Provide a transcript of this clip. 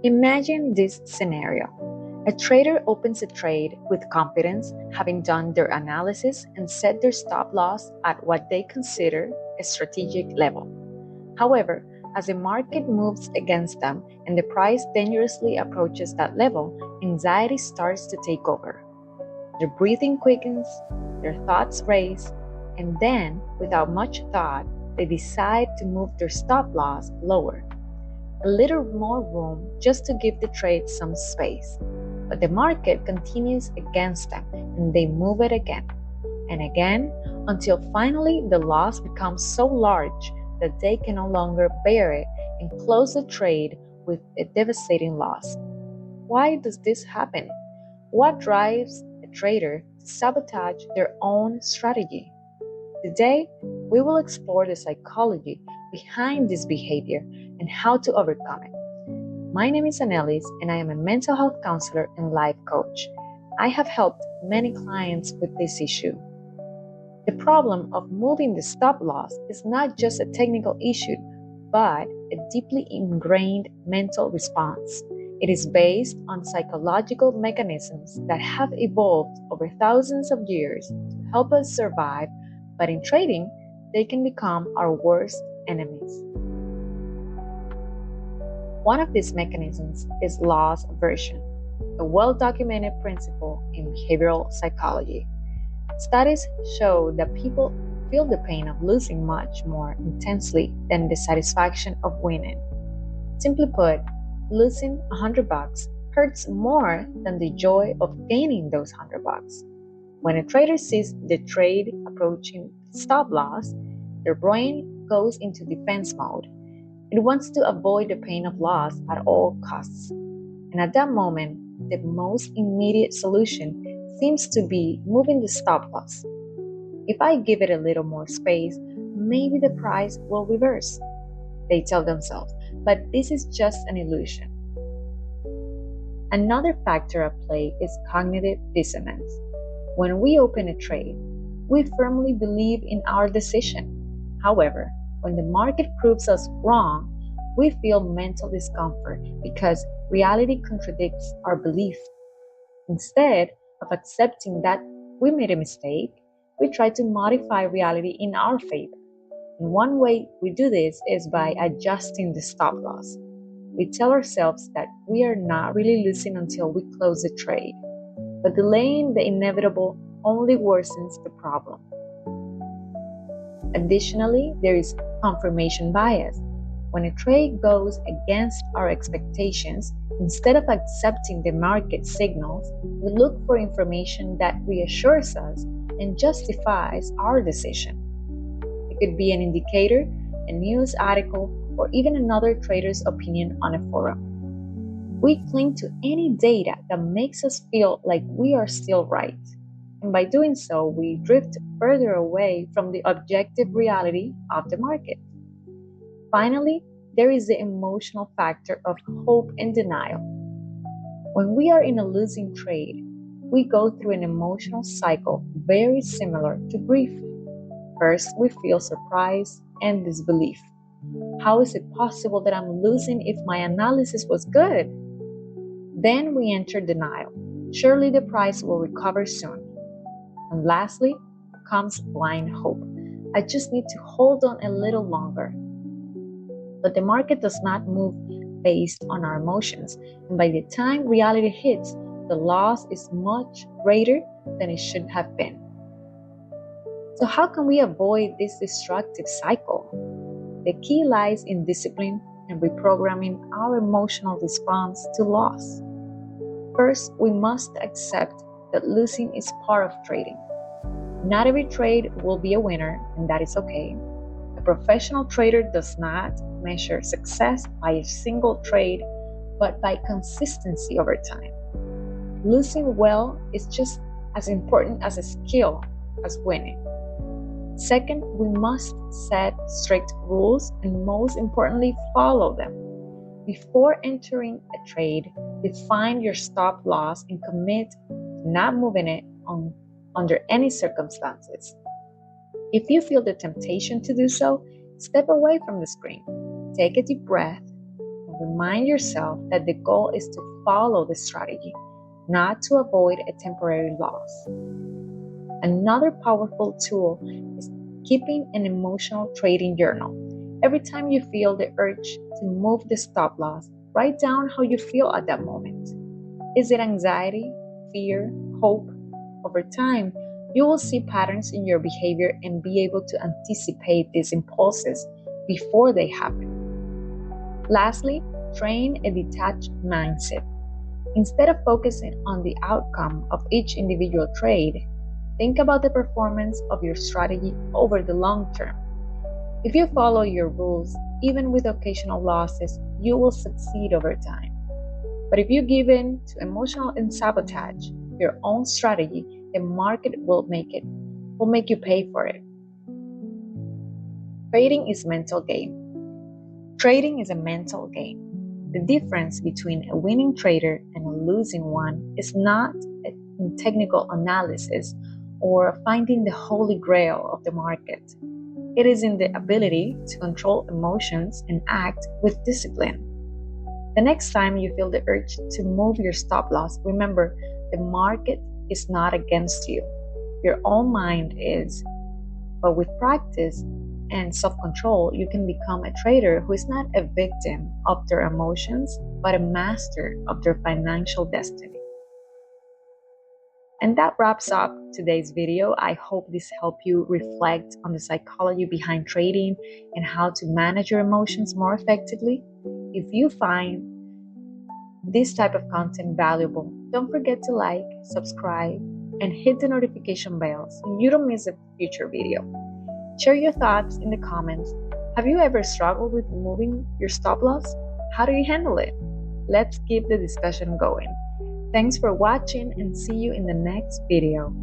Imagine this scenario. A trader opens a trade with confidence, having done their analysis and set their stop loss at what they consider a strategic level. However, as the market moves against them and the price dangerously approaches that level, anxiety starts to take over. Their breathing quickens, their thoughts race, and then, without much thought, they decide to move their stop loss lower. A little more room just to give the trade some space. But the market continues against them and they move it again and again until finally the loss becomes so large that they can no longer bear it and close the trade with a devastating loss. Why does this happen? What drives a trader to sabotage their own strategy? Today, we will explore the psychology behind this behavior and how to overcome it. My name is Annelies, and I am a mental health counselor and life coach. I have helped many clients with this issue. The problem of moving the stop loss is not just a technical issue, but a deeply ingrained mental response. It is based on psychological mechanisms that have evolved over thousands of years to help us survive, but in trading, they can become our worst enemies. One of these mechanisms is loss aversion, a well-documented principle in behavioral psychology. Studies show that people feel the pain of losing much more intensely than the satisfaction of winning. Simply put, losing $100 hurts more than the joy of gaining those $100. When a trader sees the trade approaching stop loss, their brain goes into defense mode. It wants to avoid the pain of loss at all costs. And at that moment, the most immediate solution seems to be moving the stop loss. If I give it a little more space, maybe the price will reverse, they tell themselves, but this is just an illusion. Another factor at play is cognitive dissonance. When we open a trade, we firmly believe in our decision. However, when the market proves us wrong, we feel mental discomfort because reality contradicts our belief. Instead of accepting that we made a mistake, we try to modify reality in our favor. And one way we do this is by adjusting the stop loss. We tell ourselves that we are not really losing until we close the trade, but delaying the inevitable only worsens the problem. Additionally, there is confirmation bias. When a trade goes against our expectations, instead of accepting the market signals, we look for information that reassures us and justifies our decision. It could be an indicator, a news article, or even another trader's opinion on a forum. We cling to any data that makes us feel like we are still right. And by doing so, we drift further away from the objective reality of the market. Finally, there is the emotional factor of hope and denial. When we are in a losing trade, we go through an emotional cycle very similar to grief. First, we feel surprise and disbelief. How is it possible that I'm losing if my analysis was good? Then we enter denial. Surely the price will recover soon. And lastly, comes blind hope. I just need to hold on a little longer. But the market does not move based on our emotions, and by the time reality hits, the loss is much greater than it should have been. So how can we avoid this destructive cycle? The key lies in discipline and reprogramming our emotional response to loss. First, we must accept that losing is part of trading. Not every trade will be a winner, and that is okay. A professional trader does not measure success by a single trade, but by consistency over time. Losing well is just as important as a skill as winning. Second, we must set strict rules and most importantly, follow them. Before entering a trade, define your stop loss and commit to not moving it under any circumstances. If you feel the temptation to do so, step away from the screen, take a deep breath, and Remind yourself that the goal is to follow the strategy, not to avoid a temporary loss. Another powerful tool is keeping an emotional trading journal. Every time you feel the urge to move the stop loss, write down how you feel at that moment. Is it anxiety, fear, hope? Over time, you will see patterns in your behavior and be able to anticipate these impulses before they happen. Lastly, train a detached mindset. Instead of focusing on the outcome of each individual trade, think about the performance of your strategy over the long term. If you follow your rules, even with occasional losses, you will succeed over time. But if you give in to emotional and sabotage your own strategy, the market will make you pay for it. Trading is mental game. Trading is a mental game. The difference between a winning trader and a losing one is not in technical analysis or finding the holy grail of the market. It is in the ability to control emotions and act with discipline. The next time you feel the urge to move your stop loss, remember the market is not against you. Your own mind is. But with practice and self-control, you can become a trader who is not a victim of their emotions, but a master of their financial destiny. And that wraps up today's video. I hope this helped you reflect on the psychology behind trading and how to manage your emotions more effectively. If you find this type of content valuable, don't forget to like, subscribe, and hit the notification bell so you don't miss a future video. Share your thoughts in the comments. Have you ever struggled with moving your stop loss? How do you handle it? Let's keep the discussion going. Thanks for watching and see you in the next video.